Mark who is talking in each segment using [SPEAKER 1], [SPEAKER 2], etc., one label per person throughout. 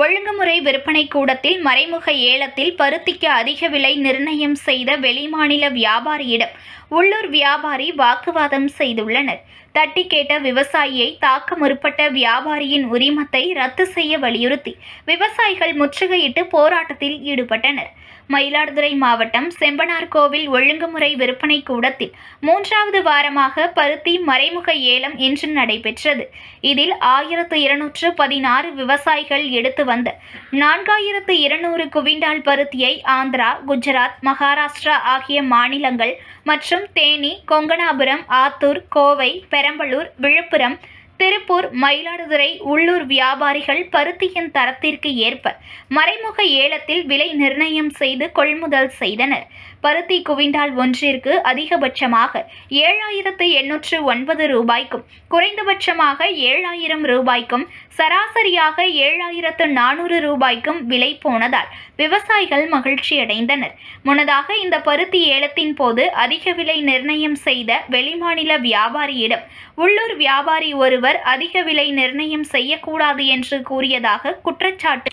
[SPEAKER 1] ஒழுங்குமுறை விற்பனை கூடத்தில் மறைமுக ஏலத்தில் பருத்திக்கு அதிக விலை நிர்ணயம் செய்த வெளிமாநில வியாபாரியிடம் உள்ளூர் வியாபாரி வாக்குவாதம் செய்துள்ளனர். தட்டி கேட்ட விவசாயியை தாக்க முற்பட்ட வியாபாரியின் உரிமத்தை ரத்து செய்ய வலியுறுத்தி விவசாயிகள் முற்றுகையிட்டு போராட்டத்தில் ஈடுபட்டனர். மயிலாடுதுறை மாவட்டம் செம்பனார்கோவில் ஒழுங்குமுறை விற்பனை கூடத்தில் 3வது வாரமாக பருத்தி மறைமுக ஏலம் இன்று நடைபெற்றது. இதில் 1216 விவசாயிகள் எடுத்து வந்த 4200 குவிண்டால் பருத்தியை ஆந்திரா, குஜராத், மகாராஷ்டிரா ஆகிய மாநிலங்கள் மற்றும் தேனி, கொங்கணாபுரம், ஆத்தூர், கோவை, பெரம்பலூர், விழுப்புரம், திருப்பூர், மயிலாடுதுறை உள்ளூர் வியாபாரிகள் பருத்தியின் தரத்திற்கு ஏற்ப மறைமுக ஏலத்தில் விலை நிர்ணயம் செய்து கொள்முதல் செய்தனர். பருத்தி குவிண்டால் ஒன்றிற்கு அதிகபட்சமாக 7809 ரூபாய்க்கும் குறைந்தபட்சமாக 7000 ரூபாய்க்கும் சராசரியாக 7400 ரூபாய்க்கும் விலை போனதால் விவசாயிகள் மகிழ்ச்சியடைந்தனர். முன்னதாக இந்த பருத்தி ஏலத்தின் போது அதிக விலை நிர்ணயம் செய்த வெளிமாநில வியாபாரியிடம் உள்ளூர் வியாபாரி ஒருவர் அதிக விலை நிர்ணயம் செய்யக்கூடாது என்று கூறியதாக குற்றச்சாட்டு.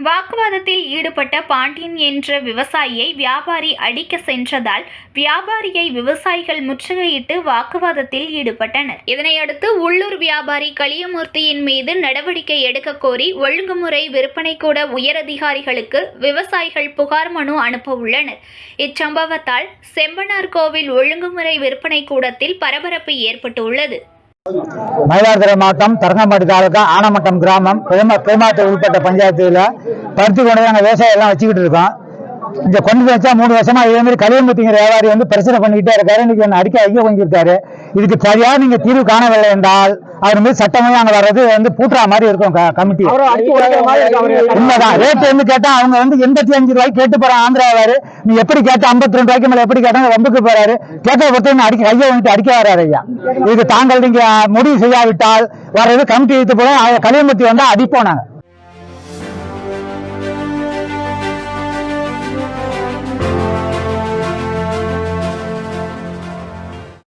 [SPEAKER 1] வாக்குவாதத்தில் ஈடுபட்ட பாண்டியன் என்ற விவசாயியை வியாபாரி அடிக்க சென்றதால் வியாபாரியை விவசாயிகள் முற்றுகையிட்டு வாக்குவாதத்தில் ஈடுபட்டனர். இதனையடுத்து உள்ளூர் வியாபாரி கலியமூர்த்தியின் மீது நடவடிக்கை எடுக்க கோரி ஒழுங்குமுறை விற்பனை கூட உயரதிகாரிகளுக்கு விவசாயிகள் புகார் மனு அனுப்ப உள்ளனர். இச்சம்பவத்தால் செம்பனார்கோவில் ஒழுங்குமுறை விற்பனை கூடத்தில் பரபரப்பு ஏற்பட்டுள்ளது.
[SPEAKER 2] மயிலாடுதுறை மாவட்டம் தரங்கம்பாடி தாலுகா ஆனமட்டம் கிராமம் கிளைமாவட்ட உள்பட்ட பஞ்சாயத்துல பருத்தி கொண்டு நாங்கள் விவசாயம் எல்லாம் வச்சுக்கிட்டு இருக்கோம். இங்க கொண்டு வச்சா 3 வருஷமா இதே மாதிரி கலியமூர்த்திங்கிற வியாபாரி வந்து பிரச்சனை பண்ணிக்கிட்டே இருக்காரு. இன்னைக்கு என்ன அடிக்க கொஞ்சிருக்காரு. இதுக்கு சரியா நீங்க தீர்வு காணவில்லை என்றால் அவர் மீது சட்டமே அங்க வர்றது வந்து பூட்டுற மாதிரி இருக்கும். கமிட்டி உண்மைதான். ரேட் வந்து கேட்டா அவங்க வந்து 85 ரூபாய்க்கு கேட்டு போறாங்க. ஆந்திராவாரு நீ எப்படி கேட்ட 52 ரூபாய்க்கு மேல எப்படி கேட்டாங்க ரொம்பக்கு போறாரு. கேட்ட பொறுத்த அடிக்க கையை வந்துட்டு அடிக்க வர்றாரு ஐயா. இதுக்கு தாங்கள் நீங்க முடிவு செய்யாவிட்டால் வர்றது கமிட்டி வைத்து போல கலியமூர்த்தி வந்தா அடிப்போம் நாங்க.